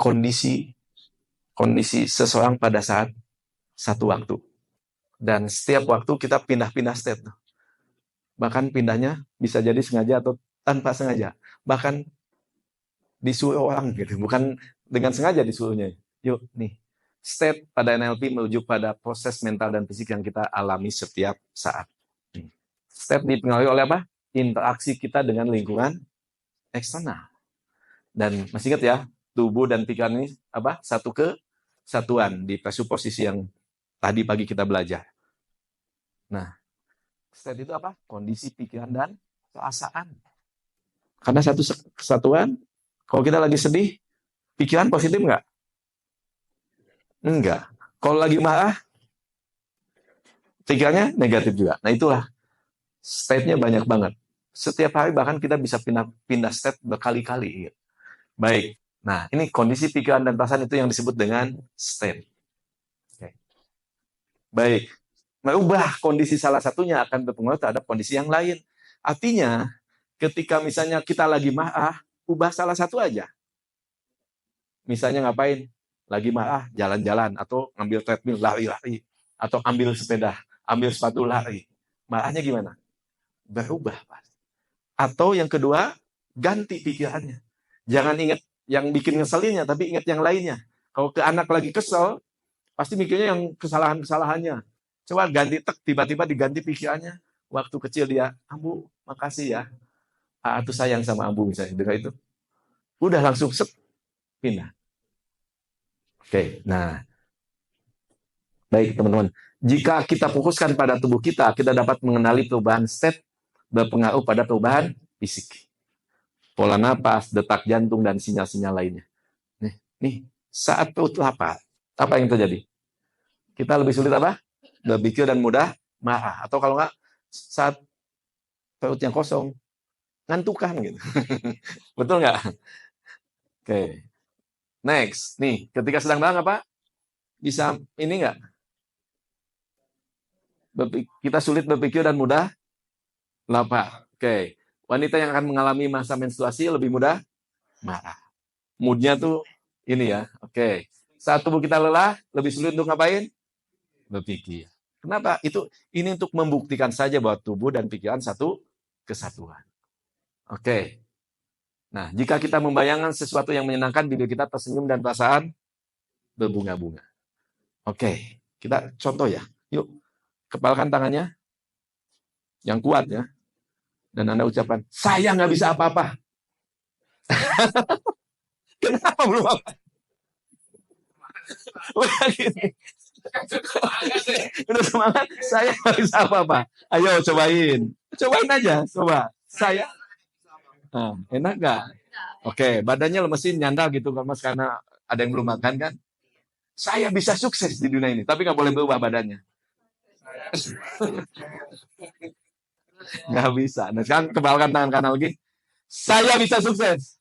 kondisi seseorang pada saat satu waktu. Dan setiap waktu kita pindah-pindah state. Bahkan pindahnya bisa jadi sengaja atau tanpa sengaja. Bahkan disuruh orang gitu, bukan dengan sengaja disuruhnya. Yuk nih, state pada NLP merujuk pada proses mental dan fisik yang kita alami setiap saat. State dipengaruhi oleh apa? Interaksi kita dengan lingkungan eksternal. Dan masih ingat ya, tubuh dan pikiran ini apa? Satu kesatuan di presuposisi yang tadi pagi kita belajar. Nah, state itu apa? Kondisi pikiran dan perasaan. Karena satu kesatuan. Kalau kita lagi sedih, pikiran positif nggak? Enggak. Kalau lagi marah, pikirannya negatif juga. Nah itulah, state-nya banyak banget. Setiap hari bahkan kita bisa pindah state berkali-kali. Baik. Nah, ini kondisi pikiran dan perasaan itu yang disebut dengan state. Okay. Baik. Merubah kondisi salah satunya akan berpengaruh terhadap kondisi yang lain. Artinya, ketika misalnya kita lagi marah, ubah salah satu aja. Misalnya ngapain? Lagi marah, jalan-jalan, atau ambil treadmill, lari-lari, atau ambil sepeda, ambil sepatu lari. Marahnya gimana? Berubah. Atau yang kedua, ganti pikirannya. Jangan ingat yang bikin ngeselinnya, tapi ingat yang lainnya. Kalau ke anak lagi kesel, pasti mikirnya yang kesalahan-kesalahannya. Coba ganti, tiba-tiba diganti pikirannya. Waktu kecil dia, Ambu, makasih ya. Tuh sayang sama Ambu misalnya, dengar itu. Udah langsung pindah. Oke, nah. Baik teman-teman. Jika kita fokuskan pada tubuh kita dapat mengenali perubahan state berpengaruh pada perubahan fisik. Pola napas, detak jantung, dan sinyal-sinyal lainnya. Nih, saat perut lapar, apa yang terjadi? Kita lebih sulit apa? Berpikir dan mudah marah. Atau kalau nggak, saat perut yang kosong, ngantukan gitu. Betul nggak? Oke. Next, nih, ketika sedang dalam apa? Bisa ini nggak? Kita sulit berpikir dan mudah lapar. Oke. Wanita yang akan mengalami masa menstruasi lebih mudah marah. Moodnya tuh ini ya. Oke. Saat tubuh kita lelah, lebih sulit untuk ngapain? Berpikir. Kenapa? Ini untuk membuktikan saja bahwa tubuh dan pikiran satu kesatuan. Oke. Nah, jika kita membayangkan sesuatu yang menyenangkan, bibir kita tersenyum dan perasaan berbunga-bunga. Oke, kita contoh ya. Yuk, kepalkan tangannya yang kuat ya. Dan Anda ucapkan, saya nggak bisa apa-apa. Kenapa belum apa? Udah gini. Udah semangat, saya nggak bisa apa-apa. Ayo cobain. Cobain aja, coba. Saya. Nah, enak nggak? Oke, badannya lemesin, nyandal gitu kan Mas, karena ada yang belum makan kan. Saya bisa sukses di dunia ini, tapi nggak boleh berubah badannya. Nggak bisa. Nah, sekarang kebalkan tangan kanan lagi. Saya bisa sukses.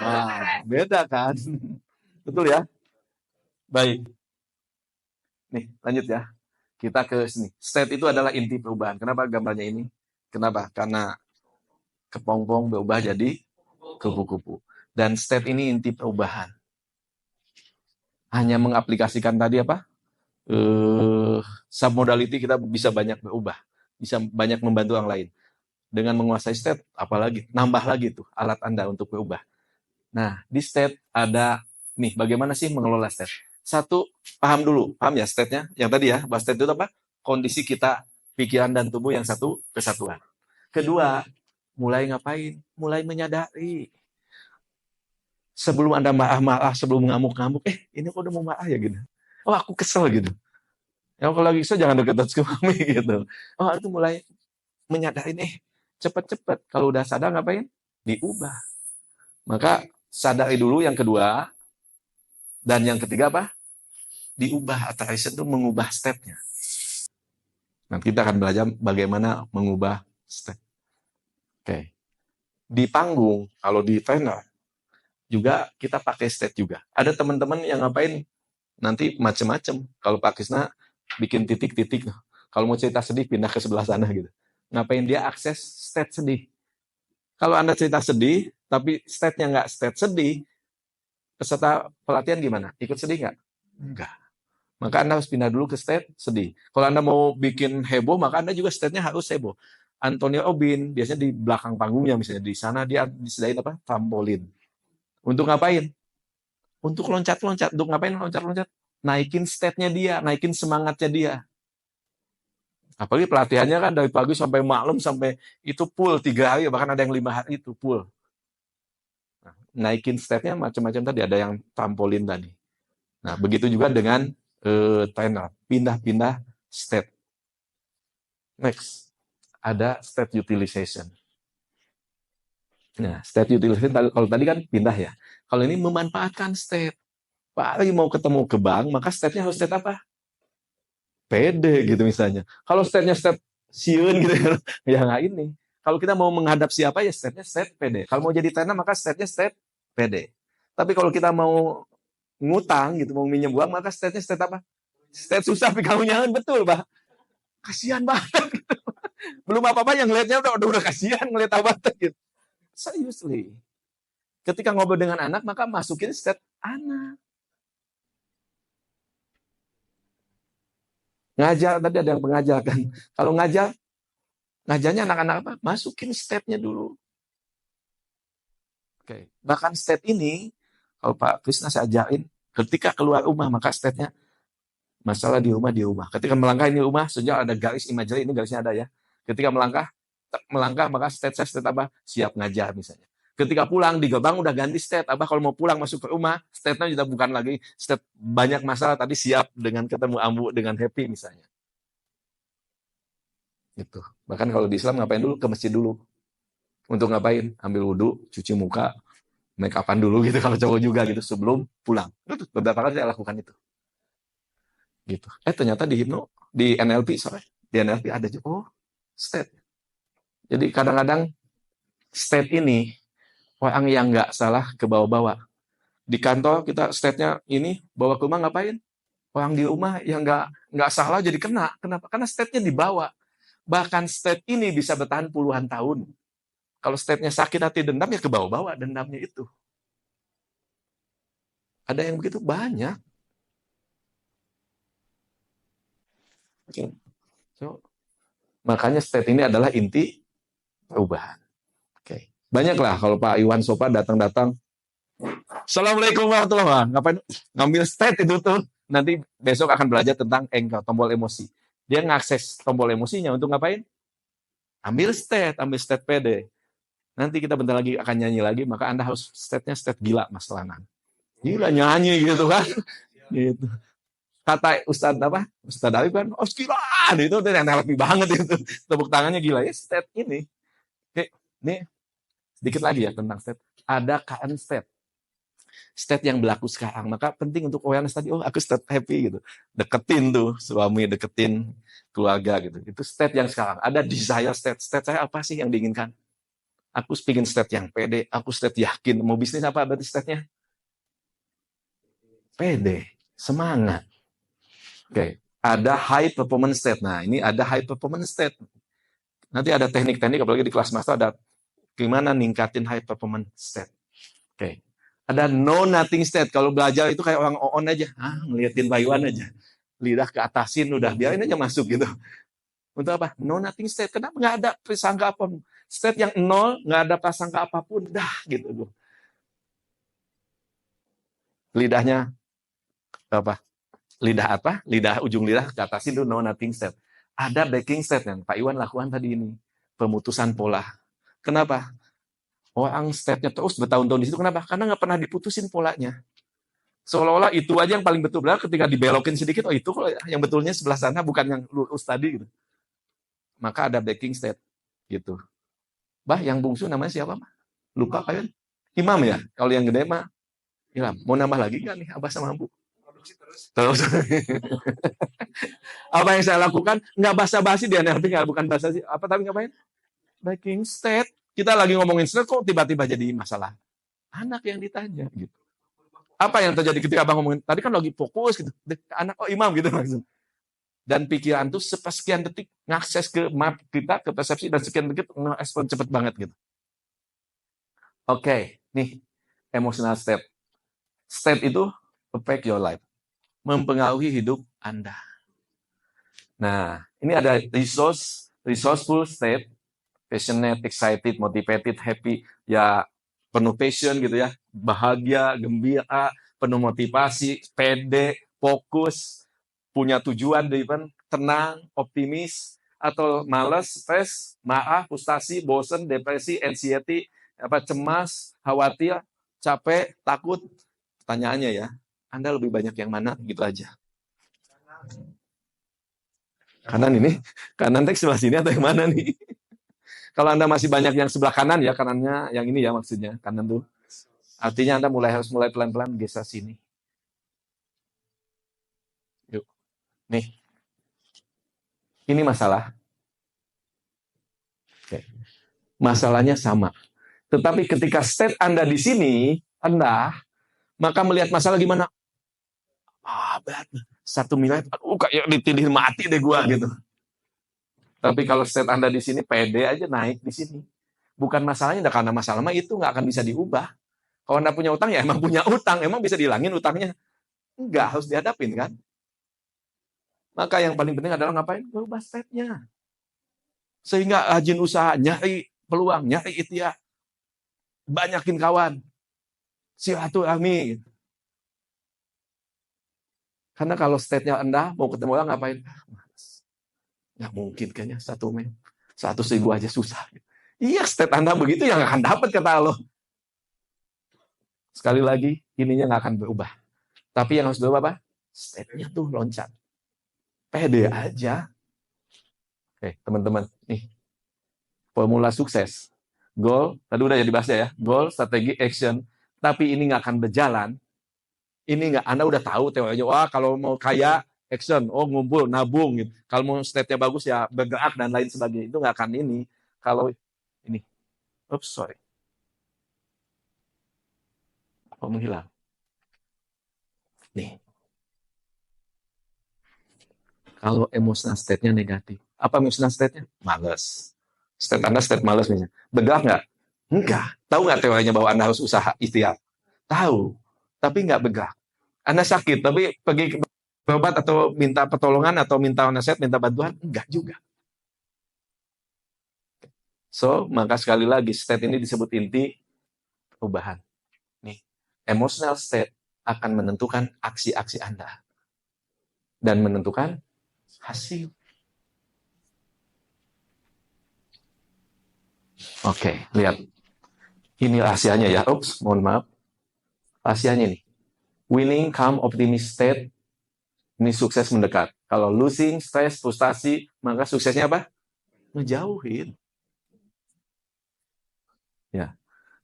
Nah, beda kan? Betul ya? Baik. Nih, lanjut ya. Kita ke sini. State itu adalah inti perubahan. Kenapa gambarnya ini? Kenapa? Karena kepompong berubah jadi kupu-kupu. Dan state ini inti perubahan. Hanya mengaplikasikan tadi apa? Submodality kita bisa banyak berubah. Bisa banyak membantu orang lain. Dengan menguasai state, apalagi nambah lagi tuh alat Anda untuk berubah. Nah, di state ada nih, bagaimana sih mengelola state? Satu, paham dulu. Paham ya state-nya? Yang tadi ya, bahwa state itu apa? Kondisi kita, pikiran dan tubuh yang satu kesatuan. Kedua, mulai ngapain? Mulai menyadari. Sebelum Anda marah-marah, sebelum ngamuk-ngamuk, ini kok udah mau marah ya gitu. Oh, aku kesel gitu. Ya kalau lagi kesel jangan deket suami gitu. Oh, itu mulai menyadari cepet-cepet. Kalau udah sadar ngapain? Diubah. Maka sadari dulu yang kedua. Dan yang ketiga apa? Diubah. Authorization itu mengubah step-nya. Nanti kita akan belajar bagaimana mengubah step. Oke. Di panggung, kalau di trainer, juga kita pakai step juga. Ada teman-teman yang ngapain nanti macem-macem. Kalau Pak Krisna bikin titik-titik. Kalau mau cerita sedih, pindah ke sebelah sana gitu. Ngapain dia akses state sedih. Kalau Anda cerita sedih, tapi state-nya nggak state sedih, Peserta pelatihan gimana? Ikut sedih nggak? Enggak. Maka Anda harus pindah dulu ke state sedih. Kalau Anda mau bikin heboh, maka Anda juga state-nya harus heboh. Anthony Robin biasanya di belakang panggungnya, misalnya di sana dia disediain apa? Trampolin. Untuk ngapain? Untuk loncat-loncat. Untuk ngapain loncat-loncat? Naikin state-nya dia, naikin semangatnya dia. Apalagi pelatihannya kan dari pagi sampai malam, sampai itu full 3 hari, bahkan ada yang 5 hari itu full. Nah, naikin state-nya macam-macam tadi, ada yang trampolin tadi. Nah, begitu juga dengan trainer, pindah-pindah state. Next, ada state utilization. Nah, state utilization kalau tadi kan pindah ya. Kalau ini memanfaatkan state. Pak lagi mau ketemu ke bank, maka state-nya harus state apa? PD gitu misalnya. Kalau state-nya state siun gitu ya nggak ini. Kalau kita mau menghadap siapa ya state-nya state PD. Kalau mau jadi trainer maka state-nya state PD. Tapi kalau kita mau ngutang gitu, mau minjem uang maka state-nya state apa? State susah pegangnya betul, Pak. Kasihan banget. Gitu. Belum apa-apa yang ngelihatnya udah kasihan ngelihat apa gitu. Seriously. Ketika ngobrol dengan anak maka masukin state anak. Ngajar tadi ada yang pengajar kan. Kalau ngajarnya anak-anak apa? Masukin state-nya dulu. Oke. Bahkan state ini kalau Pak Krisna saya ajarin ketika keluar rumah maka state-nya masalah di rumah. Ketika melangkah ini rumah, sejak ada garis imagery, ini garisnya ada ya. Ketika melangkah maka state apa? Siap ngajar misalnya. Ketika pulang di gerbang udah ganti state. Abah kalau mau pulang masuk ke rumah, state-nya sudah bukan lagi state banyak masalah tadi siap dengan ketemu ambu dengan happy misalnya. Gitu. Bahkan kalau di Islam ngapain dulu? Ke masjid dulu. Untuk ngapain? Ambil wudhu, cuci muka, make upan dulu gitu kalau cowok juga gitu sebelum pulang. Itu beberapa kali saya lakukan itu. Gitu. Ternyata di NLP di NLP ada juga state. Jadi kadang-kadang state ini orang yang nggak salah ke bawah-bawah. Di kantor kita state-nya ini bawa ke rumah ngapain? Orang di rumah yang nggak salah jadi kena. Kenapa? Karena state-nya dibawa. Bahkan state ini bisa bertahan puluhan tahun. Kalau state-nya sakit hati dendam ya ke bawah-bawah dendamnya itu. Ada yang begitu banyak. So, makanya state ini adalah inti perubahan. Oke. Banyaklah kalau Pak Iwan Sopa datang-datang. Assalamualaikum warahmatullahi wabarakatuh. Ngapain ngambil state itu tuh? Nanti besok akan belajar tentang anchor, tombol emosi. Dia ngakses tombol emosinya untuk ngapain? Ambil state PD. Nanti kita bentar lagi akan nyanyi lagi, maka Anda harus state-nya state gila, Mas Lanang. Gila nyanyi gitu kan. Gitu. Kata Ustadz Arif kan, gila, itu yang lebih banget itu. Tepuk tangannya gila ya, state ini. Oke, ini sedikit lagi ya tentang state. Ada current state. State yang berlaku sekarang. Maka penting untuk awareness tadi, aku state happy gitu. Deketin tuh suami, deketin keluarga gitu. Itu state yang sekarang. Ada desire state. State saya apa sih yang diinginkan? Aku bikin state yang pede, aku state yakin. Mau bisnis apa berarti state-nya? Pede, semangat. Oke, ada high performance state. Nah, ini ada high performance state. Nanti ada teknik-teknik, apalagi di kelas master ada gimana ningkatin high performance state. Oke. Ada no nothing state. Kalau belajar itu kayak orang on aja. Ngeliatin bayuan aja. Lidah ke atasin, udah biarin aja masuk gitu. Untuk apa? No nothing state. Kenapa nggak ada prasangka apapun? State yang nol, nggak ada prasangka apapun. Dah gitu. Lidahnya apa? Lidah ujung lidah ke atasin itu no nothing state. Ada breaking state yang Pak Iwan lakukan tadi ini. Pemutusan pola. Kenapa? Orang state-nya terus bertahun-tahun di situ. Kenapa? Karena nggak pernah diputusin polanya. Seolah-olah itu aja yang paling betul. Benar ketika dibelokin sedikit, itu kalau yang betulnya sebelah sana, bukan yang lurus tadi. Gitu. Maka ada breaking state. Gitu. Yang bungsu namanya siapa? Lupa kalian? Imam ya? Kalau yang gede mah, Ilham. Mau nambah lagi nggak nih Abah sama Bu? Terus. Apa yang saya lakukan? Nggak basa-basi di NLP, bukan basa-basi. Apa tapi ngapain? Breaking state. Kita lagi ngomongin state kok tiba-tiba jadi masalah. Anak yang ditanya gitu. Apa yang terjadi ketika abang ngomongin? Tadi kan lagi fokus gitu. Anak imam gitu langsung. Dan pikiran tuh sekian detik ngakses ke map kita, ke persepsi dan sekian detik nge-respon cepet banget gitu. Oke, nih emotional state. State itu affect your life, mempengaruhi hidup Anda. Nah, ini ada resourceful state, passionate, excited, motivated, happy, ya penuh passion gitu ya, bahagia, gembira, penuh motivasi, pede, fokus, punya tujuan, even tenang, optimis, atau malas, stres, marah, frustasi, bosan, depresi, anxiety, cemas, khawatir, capek, takut. Pertanyaannya ya, Anda lebih banyak yang mana? Gitu aja. Kanan ini, kanan teks sebelah sini atau yang mana nih? Kalau Anda masih banyak yang sebelah kanan ya, kanannya yang ini ya maksudnya, kanan tuh. Artinya Anda harus mulai pelan-pelan geser sini. Yuk. Nih. Ini masalah. Oke. Masalahnya sama. Tetapi ketika state Anda di sini, Anda, maka melihat masalah gimana? Berat. 1 miliar, kayak ditindih mati deh gua gitu. Tapi kalau state Anda di sini, pede aja naik di sini. Bukan masalahnya, karena masalah mah itu nggak akan bisa diubah. Kalau Anda punya utang, ya emang punya utang. Emang bisa dihilangin utangnya? Enggak, harus dihadapin kan? Maka yang paling penting adalah ngapain? Berubah state-nya. Sehingga rajin usaha, nyari peluang, nyari ikhtiar. Banyakin kawan. Silaturahmi. Karena kalau state-nya Anda, mau ketemu orang ngapain? Nggak mungkin kayaknya 100.000 aja susah. Iya, state Anda begitu yang akan dapat kata Allah. Sekali lagi, ininya nggak akan berubah. Tapi yang harus berubah apa? State-nya tuh loncat. Pede aja. Oke, teman-teman. Nih, formula sukses. Goal, tadi udah ya dibahas ya. Goal, strategi, action. Tapi ini nggak akan berjalan. Ini nggak, Anda udah tahu teorinya. Wah, kalau mau kaya, action. Oh, ngumpul, nabung. Gitu. Kalau mau state-nya bagus ya bergerak dan lain sebagainya. Itu nggak akan ini. Kalau ini. Oops, sorry. Kok menghilang? Nih. Kalau emotional state-nya negatif. Apa emotional state-nya? Males. State Anda state males misalnya. Bergerak nggak? Enggak. Tahu nggak teorinya bahwa Anda harus usaha ikhtiar? Tahu. Tapi nggak bergerak. Anda sakit, tapi pergi berobat atau minta pertolongan atau minta nasihat, minta bantuan? Enggak juga. So, maka sekali lagi, state ini disebut inti perubahan. Nih, emotional state akan menentukan aksi-aksi Anda. Dan menentukan hasil. Oke, lihat. Ini rahasianya ya. Ups, mohon maaf. Rahasianya nih. Winning, calm, optimistic state. Ini sukses mendekat. Kalau losing, stress, frustasi, maka suksesnya apa? Ngejauhin. Ya.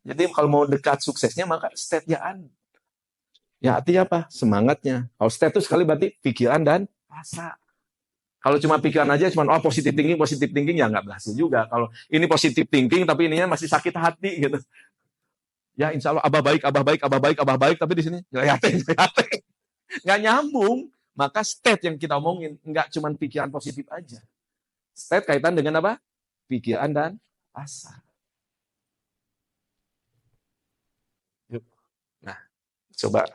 Jadi kalau mau dekat suksesnya, maka state-nya Anda. Ya, artinya apa? Semangatnya. Kalau state itu sekali berarti pikiran dan rasa. Kalau cuma pikiran aja, cuma positive thinking ya nggak berhasil juga. Kalau ini positive thinking, tapi ininya masih sakit hati gitu. Ya insya Allah abah baik, tapi di sini jayate. Nggak nyambung. Maka state yang kita omongin, nggak cuma pikiran positif aja. State kaitan dengan apa? Pikiran dan rasa. Yuk. Nah, coba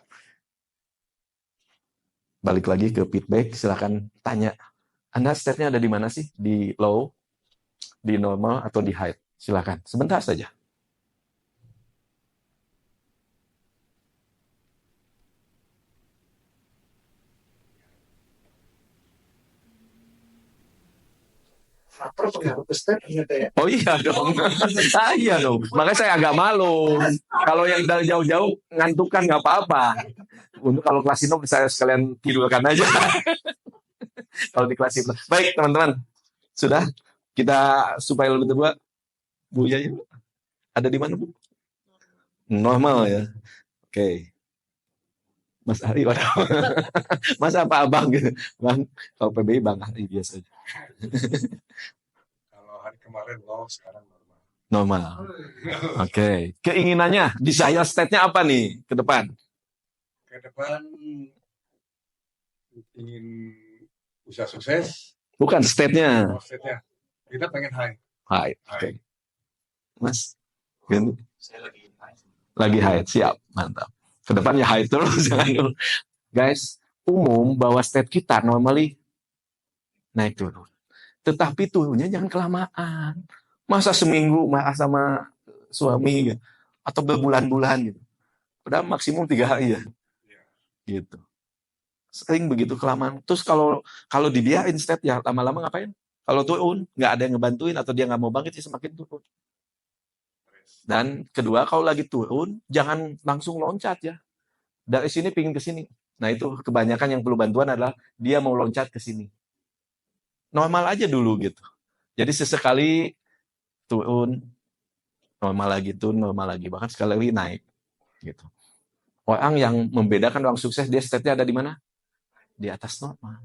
balik lagi ke feedback, silakan tanya. Anda state-nya ada di mana sih? Di low, di normal, atau di high? Silakan, sebentar saja. Oh iya dong. Iya dong. Makanya saya agak malu. Kalau yang dari jauh-jauh ngantuk kan nggak apa-apa. Untuk kalau kelas Indo saya sekalian tidurkan aja. Kalau di kelas Indo. Baik teman-teman. Sudah kita supaya lebih tua. Bu ya, ada di mana Bu? Normal ya. Oke. Mas Ari, Mas apa abang gitu? Bang, kalau PBI Bang Ari biasa. Kalau hari kemarin low, sekarang normal. Normal. Oke. Keinginannya, desire state-nya apa nih ke depan? Ke depan ingin usaha sukses. Bukan state-nya. Oh, state-nya. Kita pengen high. High. Oke. Mas, ganti. Saya lagi high. Siap, mantap. Ke depannya high terus, jangan dulu. Guys, umum bahwa state kita normally naik turun. Tetapi turunnya jangan kelamaan. Masa seminggu marah sama suami gitu. Atau berbulan-bulan gitu. Padahal maksimum 3 hari ya. Gitu. Sering begitu kelamaan. Terus kalau dibiarin state ya lama-lama ngapain? Kalau turun, nggak ada yang ngebantuin atau dia nggak mau bangkit sih semakin turun. Dan kedua, kalau lagi turun, jangan langsung loncat ya. Dari sini pingin ke sini. Nah itu kebanyakan yang perlu bantuan adalah dia mau loncat ke sini. Normal aja dulu gitu. Jadi sesekali turun, normal lagi turun, normal lagi. Bahkan sekali naik gitu. Orang yang membedakan orang sukses, dia state-nya ada di mana? Di atas normal.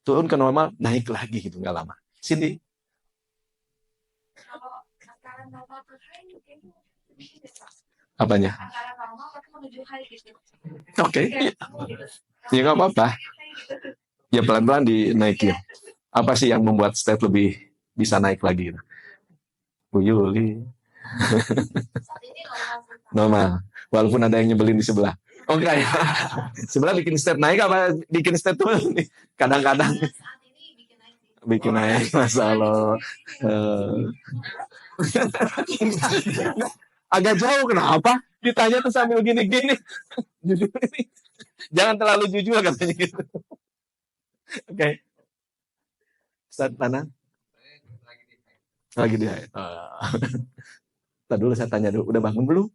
Turun ke normal, naik lagi gitu, nggak lama. Cindy? Kalau antara normal ke high kayaknya Apanya? antara normal tapi menuju high gitu. Oke. Kayak gitu. Ya nggak apa-apa. High gitu. Ya pelan-pelan dinaikin. Apa sih yang membuat state lebih bisa naik lagi? Bu Yuli. Saat ini normal sih. Normal. Walaupun ada yang nyebelin di sebelah. Oh enggak ya. Sebelah bikin state naik apa bikin state turun nih? Kadang-kadang Saat ini bikin naik sih. bikin naik, Masya Allah. Agak jauh, kenapa? Ditanya tuh sambil gini-gini. Jujur ini. Jangan terlalu jujur katanya gitu. Oke. Ustaz mana? Lagi di high. Tadi dulu saya tanya dulu, udah bangun belum?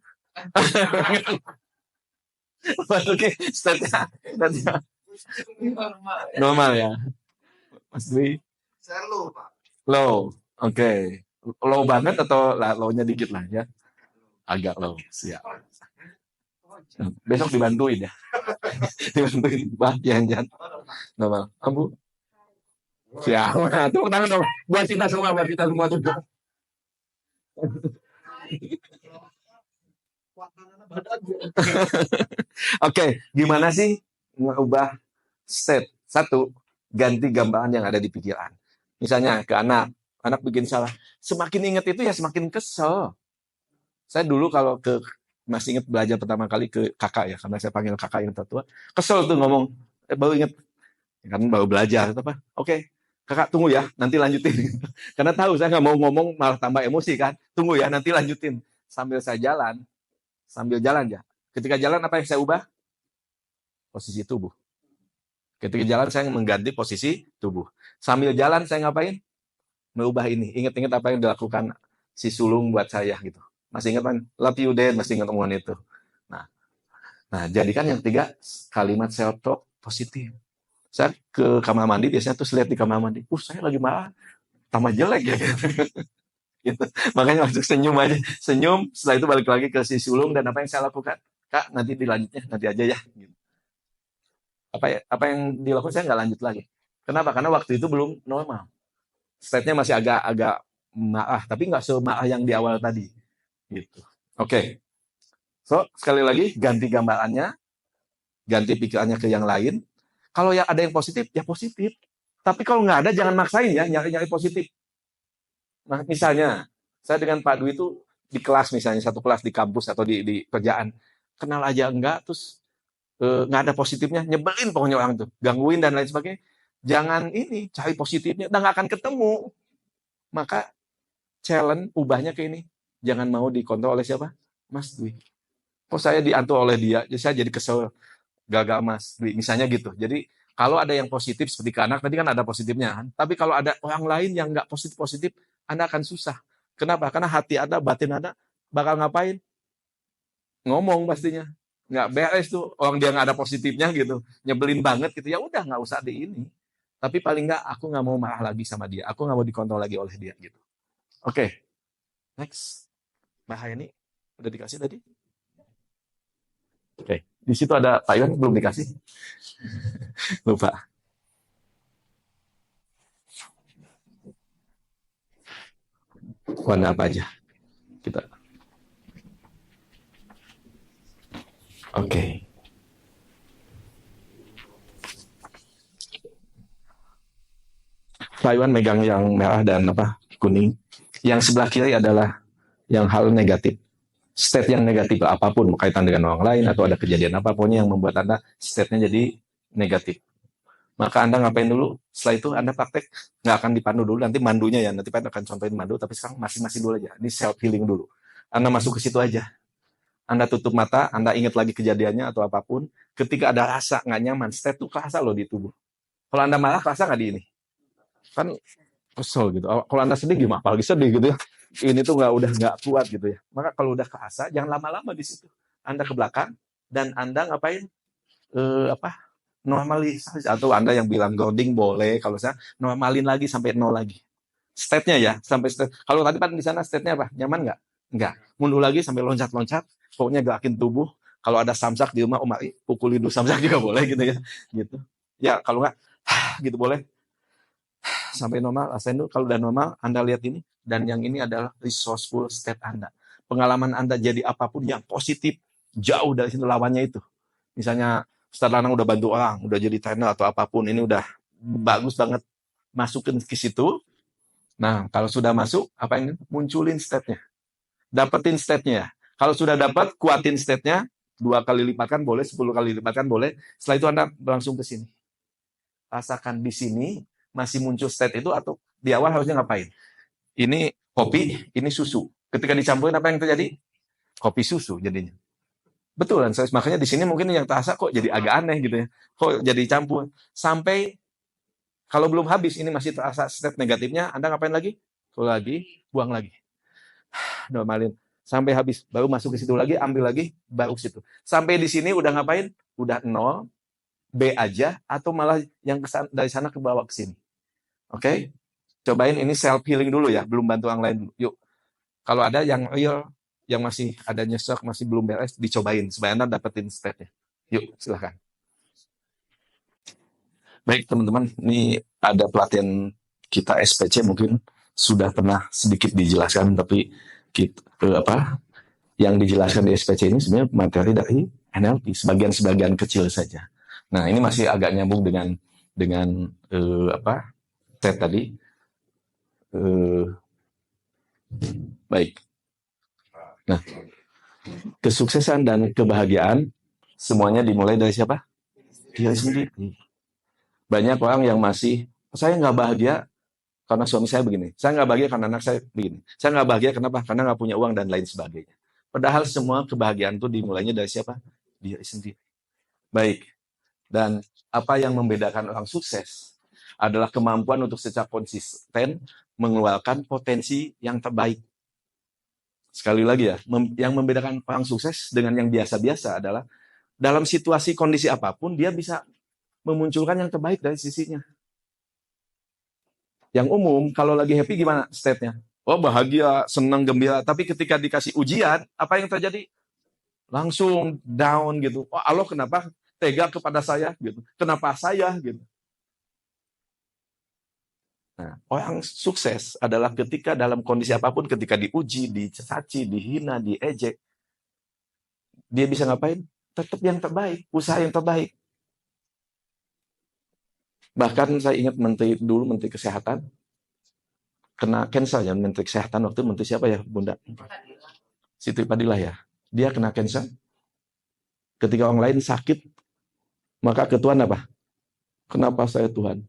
Oke, state-nya normal ya. Mas Dwi? Saya low, Pak. Low. Oke. Low banget atau low-nya dikit lah ya? Agak low. Siap. Besok dibantuin ya. Dibantuin. Bah, jangan. Normal. Kamu? Siap. Tepuk tangan dong. Buat kita semua tuh. Oke, gimana sih mengubah state? Satu, ganti gambaran yang ada di pikiran. Misalnya ke anak bikin salah. Semakin ingat itu ya semakin kesel. Saya dulu kalau masih ingat belajar pertama kali ke kakak ya, karena saya panggil kakak yang tertua. Kesel tuh ngomong, baru ingat. Kan baru belajar. Apa? Oke, kakak tunggu ya, nanti lanjutin. Karena tahu saya nggak mau ngomong malah tambah emosi kan. Tunggu ya, nanti lanjutin. Sambil jalan ya. Ketika jalan apa yang saya ubah? Posisi tubuh. Ketika jalan saya mengganti posisi tubuh. Sambil jalan saya ngapain? Merubah ini. Ingat-ingat apa yang dilakukan si sulung buat saya gitu. Masih ingat kan? Love you Dad, masih ingat omongan itu. Nah, jadikan yang 3 kalimat self talk positif. Saya ke kamar mandi biasanya tuh lihat di kamar mandi. Saya lagi marah, tambah jelek ya. Gitu. Makanya langsung senyum aja. Senyum, setelah itu balik lagi ke si sulung dan apa yang saya lakukan? Kak, nanti dilanjutnya, nanti aja ya. Gitu. Apa yang dilakukan saya nggak lanjut lagi. Kenapa? Karena waktu itu belum normal. State-nya masih agak marah, tapi nggak semarah yang di awal tadi. Gitu. Oke. So, sekali lagi, ganti gambarannya, ganti pikirannya ke yang lain. Kalau yang ada yang positif, ya positif. Tapi kalau nggak ada, jangan maksain ya, nyari-nyari positif. Nah, misalnya, saya dengan Pak Dwi itu di kelas misalnya, satu kelas di kampus atau di kerjaan. Kenal aja enggak, terus nggak ada positifnya, nyebelin pokoknya orang tuh, gangguin dan lain sebagainya. Jangan cari positifnya, udah nggak akan ketemu. Maka challenge, ubahnya ke ini. Jangan mau dikontrol oleh siapa? Mas Dwi. Saya diatur oleh dia, jadi saya jadi kesel, gagal Mas Dwi, misalnya gitu. Jadi kalau ada yang positif seperti ke anak, tadi kan ada positifnya kan. Tapi kalau ada orang lain yang nggak positif-positif, Anda akan susah. Kenapa? Karena hati Anda, batin Anda bakal ngapain? Ngomong pastinya. Nggak beres tuh, orang dia nggak ada positifnya gitu. Nyebelin banget gitu, ya udah nggak usah di ini. Tapi paling nggak, aku nggak mau marah lagi sama dia. Aku nggak mau dikontrol lagi oleh dia gitu. Oke. Next. Mbak Hayani, udah dikasih tadi? Oke. Di situ ada Pak Iwan, belum dikasih. Lupa. Warna apa aja? Kita. Oke. Pak Iwan megang yang merah dan kuning. Yang sebelah kiri adalah yang hal negatif. state yang negatif apapun kaitan dengan orang lain atau ada kejadian apa pokoknya yang membuat Anda state-nya jadi negatif. Maka Anda ngapain dulu? Setelah itu Anda praktek, nggak akan dipandu dulu, nanti mandunya ya, nanti Anda akan contohin mandu, tapi sekarang masing-masing dulu aja. Ini self healing dulu. Anda masuk ke situ aja. Anda tutup mata, Anda ingat lagi kejadiannya atau apapun. Ketika ada rasa nggak nyaman, state itu kerasa loh di tubuh. Kalau Anda marah, kerasa nggak di ini? Kan kesel gitu. Kalau Anda sedih gimana? Apalagi sedih gitu ya. Ini tuh udah nggak kuat gitu ya. Maka kalau udah kerasa, jangan lama-lama di situ. Anda ke belakang dan Anda ngapain? Normalisasi, atau Anda yang bilang grounding boleh, kalau saya normalin lagi sampai 0 lagi. State-nya ya, sampai state. Kalau tadi kan di sana state-nya apa? Nyaman nggak? Enggak. Mundur lagi sampai loncat-loncat, pokoknya gerakin tubuh. Kalau ada samsak di rumah, pukulin dulu samsak juga boleh gitu ya. Gitu. Ya, kalau nggak, gitu boleh. Sampai normal, rasain dulu. Kalau udah normal, Anda lihat ini. Dan yang ini adalah resourceful state Anda. Pengalaman Anda jadi apapun yang positif, jauh dari situ lawannya itu. Misalnya, Ustaz Lanang udah bantu orang, udah jadi trainer atau apapun, ini udah bagus banget. Masukin ke situ. Nah, kalau sudah masuk, apa yang munculin state-nya? Dapetin state-nya. Kalau sudah dapat, kuatin state-nya. 2 kali lipatkan boleh, 10 kali lipatkan boleh. Setelah itu Anda langsung ke sini. Rasakan di sini, masih muncul state itu, atau di awal harusnya ngapain? Ini kopi, ini susu. Ketika dicampurin apa yang terjadi? Kopi susu jadinya. Betul kan? Makanya di sini mungkin yang terasa kok jadi agak aneh gitu ya. Kok jadi campur. Sampai kalau belum habis, ini masih terasa state negatifnya, Anda ngapain lagi? Kalau lagi, buang lagi. Normalin. Sampai habis, baru masuk ke situ lagi, ambil lagi, baru ke situ. Sampai di sini udah ngapain? Udah 0, B aja, atau malah yang dari sana ke bawah ke sini. Oke? Cobain ini self healing dulu ya, belum bantu orang lain dulu. Yuk. Kalau ada yang real, yang masih ada nyesek, masih belum beres, dicobain supaya Anda dapetin state-nya. Yuk, silakan. Baik teman-teman, ini ada pelatihan kita SPC mungkin sudah pernah sedikit dijelaskan, tapi yang dijelaskan di SPC ini sebenarnya materi dari NLP, sebagian kecil saja. Nah, ini masih agak nyambung dengan TED tadi. Baik. Nah, kesuksesan dan kebahagiaan semuanya dimulai dari siapa? Diri sendiri. Banyak orang yang masih, saya nggak bahagia karena suami saya begini. Saya nggak bahagia karena anak saya begini. Saya nggak bahagia kenapa? Karena nggak punya uang dan lain sebagainya. Padahal semua kebahagiaan itu dimulainya dari siapa? Diri sendiri. Baik. Dan apa yang membedakan orang sukses adalah kemampuan untuk secara konsisten mengeluarkan potensi yang terbaik. Sekali lagi ya, yang membedakan orang sukses dengan yang biasa-biasa adalah dalam situasi kondisi apapun, dia bisa memunculkan yang terbaik dari sisinya. Yang umum, kalau lagi happy gimana state-nya? Oh bahagia, senang, gembira. Tapi ketika dikasih ujian, apa yang terjadi? Langsung down gitu. Oh Allah kenapa tega kepada saya? Gitu. Kenapa saya? Gitu. Nah, orang sukses adalah ketika dalam kondisi apapun, ketika diuji, dicaci, dihina, diejek, dia bisa ngapain? Tetap yang terbaik, usaha yang terbaik. Bahkan saya ingat Menteri Kesehatan, kena cancer ya, Menteri Kesehatan waktu Menteri siapa ya, Bunda? Siti Fadilah ya. Dia kena cancer. Ketika orang lain sakit, maka ke Tuhan apa? Kenapa saya Tuhan?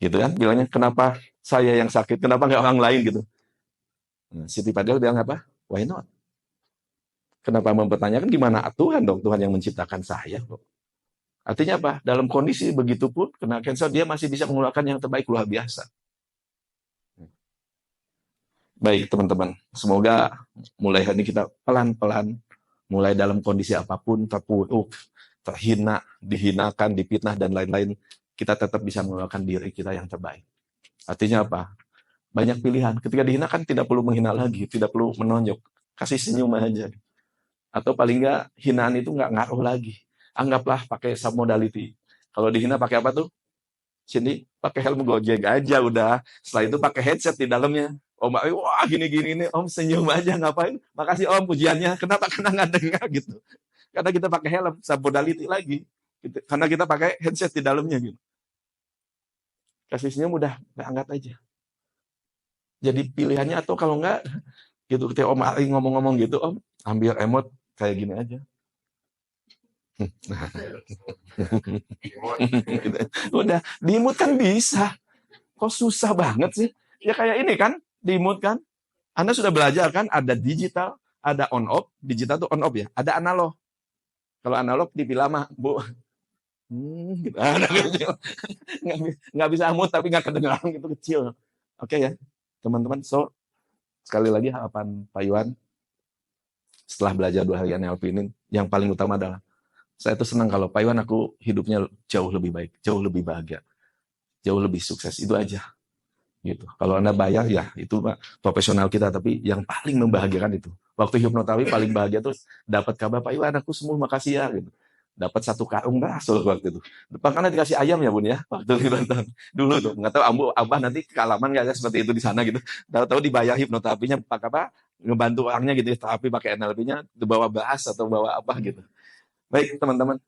Gitu kan, bilangnya kenapa saya yang sakit, kenapa nggak orang lain gitu. Nah, Siti Fadilah bilang apa? Why not? Kenapa mempertanyakan gimana Tuhan dong, Tuhan yang menciptakan saya kok. Artinya apa? Dalam kondisi begitu pun kena cancer, dia masih bisa mengeluarkan yang terbaik, luar biasa. Baik teman-teman, semoga mulai hari ini kita pelan-pelan, mulai dalam kondisi apapun, terpuruk, terhina, dihinakan, dipitnah, dan lain-lain, kita tetap bisa mengeluarkan diri kita yang terbaik. Artinya apa? Banyak pilihan. Ketika dihinakan tidak perlu menghina lagi, tidak perlu menonjok. Kasih senyum aja. Atau paling nggak, hinaan itu nggak ngaruh lagi. Anggaplah pakai submodality. Kalau dihina pakai apa tuh? Sini pakai helm Gojek aja udah. Setelah itu pakai headset di dalamnya. Om, wah gini-gini nih, Om senyum aja ngapain? Makasih Om pujiannya. Kenapa? Karena nggak dengar gitu. Karena kita pakai helm submodality lagi. Gitu. Karena kita pakai headset di dalamnya gitu. Kasih senyum udah angkat aja. Jadi pilihannya, atau kalau nggak Gitu ketika Om Ali ngomong-ngomong gitu, Om ambil emot kayak gini aja. Gitu. Udah, di-mute kan bisa. Kok susah banget sih? Ya kayak ini kan, di-mute kan. Anda sudah belajar kan, ada digital, ada on off, digital tuh on off ya, ada analog. Kalau analog TV lama, Bu. Gitu. Ada kecil. Nggak bisa mute tapi nggak kedengeran gitu kecil. Oke ya, teman-teman. So, sekali lagi harapan Pak Iwan, setelah belajar 2 hari NLP ini, yang paling utama adalah, saya tuh senang kalau Pak Iwan aku hidupnya jauh lebih baik, jauh lebih bahagia, jauh lebih sukses. Itu aja. Gitu. Kalau Anda bayar ya itu Pak, profesional kita, tapi yang paling membahagiakan itu. Waktu hipnoterapi paling bahagia tuh dapat kabar Pak Iwan aku sembuh makasih ya gitu. Dapat 1 karung bakso waktu itu. Karena dikasih ayam ya Bun ya waktu itu dulu tuh. Nggak tahu Abah nanti kealaman nggak ya seperti itu di sana gitu. Tahu-tahu dibayar hipnoterapinya pakai apa? Ngebantu orangnya gitu, terapi pakai NLP-nya bawa bahas atau bawa apa gitu. Baik teman-teman,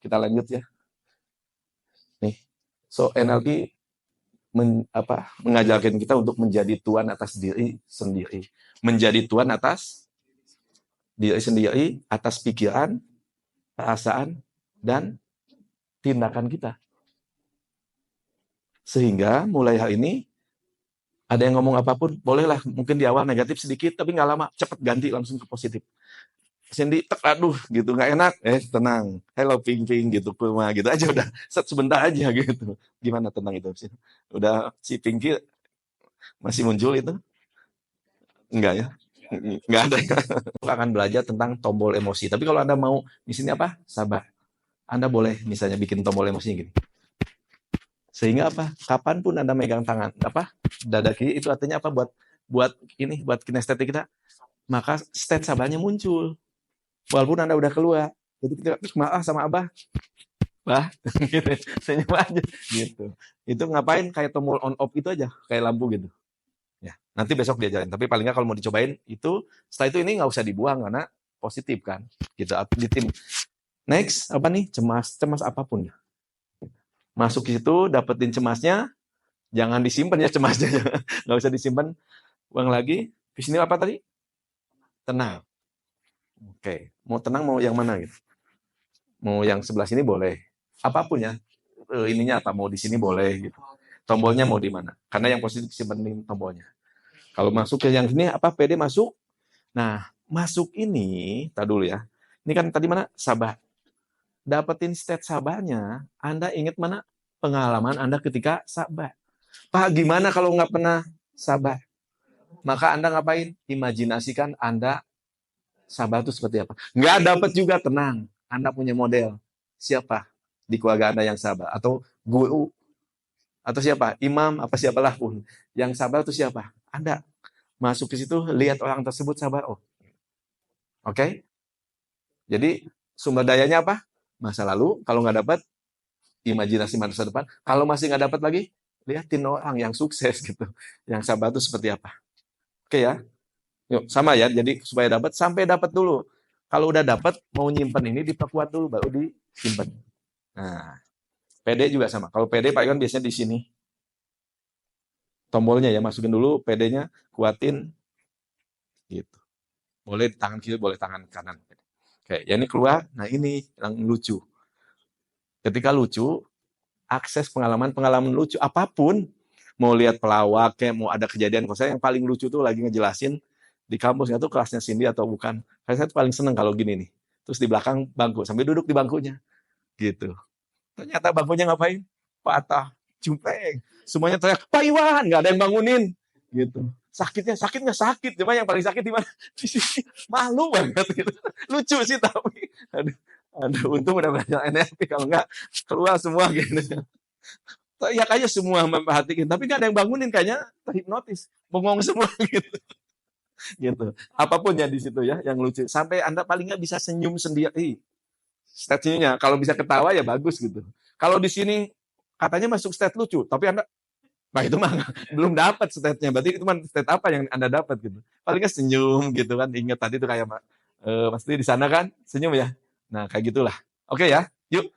kita lanjut ya. Nih, so NLP mengajarkan kita untuk menjadi tuan atas diri sendiri. Menjadi tuan atas diri sendiri, atas pikiran, perasaan, dan tindakan kita. Sehingga mulai hari ini, ada yang ngomong apapun, bolehlah mungkin di awal negatif sedikit, tapi nggak lama, cepat ganti langsung ke positif. Cindy, aduh gitu, nggak enak, tenang, hello ping ping gitu, cuma gitu aja udah, sebentar aja gitu. Gimana tenang itu? Udah si Pinky masih muncul itu? Enggak ya? Enggak ada ya? Akan belajar tentang tombol emosi. Tapi kalau Anda mau di sini apa? Sabar. Anda boleh misalnya bikin tombol emosinya gini. Sehingga apa? Kapanpun Anda megang tangan apa? Dada kiri itu artinya apa? Buat kinestetik kita. Maka state sabarnya muncul. Walaupun Anda udah keluar. Jadi kita maaf sama Abah. Bah, gitu. Senyum aja gitu. Itu ngapain kayak tombol on off itu aja, kayak lampu gitu. Ya, nanti besok diajarin. Tapi paling nggak kalau mau dicobain itu, setelah itu ini nggak usah dibuang karena positif kan. Gitu di tim. Next apa nih? Cemas apapun ya. Masuk ke situ, dapetin cemasnya, jangan disimpan ya cemasnya, nggak usah disimpan. Buang lagi. Di sini apa tadi? Tenang. Oke, mau tenang mau yang mana gitu? Mau yang sebelah sini boleh. Apapun ya. Ininya apa? Mau di sini boleh gitu. Tombolnya mau di mana? Karena yang positif simpenin tombolnya. Kalau masuk ke yang sini apa? PD masuk. Nah, masuk ini, tak dulu ya. Ini kan tadi mana? Sabar. Dapetin state sabarnya, Anda ingat mana pengalaman Anda ketika sabar. Pak, gimana kalau nggak pernah sabar? Maka Anda ngapain? Imajinasikan Anda sabar itu seperti apa. Nggak dapat juga, tenang. Anda punya model. Siapa di keluarga Anda yang sabar? Atau guru? Atau siapa? Imam? Apa siapalah pun. Yang sabar itu siapa? Anda. Masuk ke situ, lihat orang tersebut sabar. Oh, oke? Jadi, sumber dayanya apa? Masa lalu. Kalau nggak dapat, imajinasi masa depan. Kalau masih nggak dapat lagi, lihatin orang yang sukses gitu. Yang sabar itu seperti apa. Oke ya? Yuk, sama ya. Jadi supaya dapat, sampai dapat dulu. Kalau udah dapat, mau nyimpen ini diperkuat dulu, baru disimpan. Nah, PD juga sama. Kalau PD Pak Iwan biasanya di sini. Tombolnya ya, masukin dulu, PD-nya kuatin. Gitu. Boleh tangan kiri, boleh tangan kanan. Oke, ya ini keluar. Nah ini yang lucu. Ketika lucu, akses pengalaman lucu apapun. Mau lihat pelawak, kayak mau ada kejadian. Kalau saya yang paling lucu tuh lagi ngejelasin di kampus, nggak tuh kelasnya Cindy atau bukan. Saya tuh paling seneng kalau gini nih. Terus di belakang bangku, sambil duduk di bangkunya. Gitu. Ternyata bangkunya ngapain? Patah, jumpeng. Semuanya teriak, Pak Iwan, nggak ada yang bangunin. Gitu. Sakitnya, sakit. Cuma yang paling sakit di mana? Di sini. Malu banget. Gitu. Lucu sih tapi. Aduh, untung udah belajar NLP. Kalau nggak, keluar semua gitu. Ya kayaknya semua memperhatikan. Tapi nggak ada yang bangunin. Kayaknya terhipnotis. Bengong semua gitu. Gitu. Apapun ya di situ ya yang lucu. Sampai Anda paling nggak bisa senyum sendiri. Stage-nya kalau bisa ketawa ya bagus gitu. Kalau di sini katanya masuk state lucu, tapi Anda itu mah belum dapat state-nya. Berarti itu state apa yang Anda dapat gitu. Paling nggak senyum gitu kan. Ingat tadi tuh kayak pasti di sana kan senyum ya. Nah, kayak gitulah. Oke ya. Yuk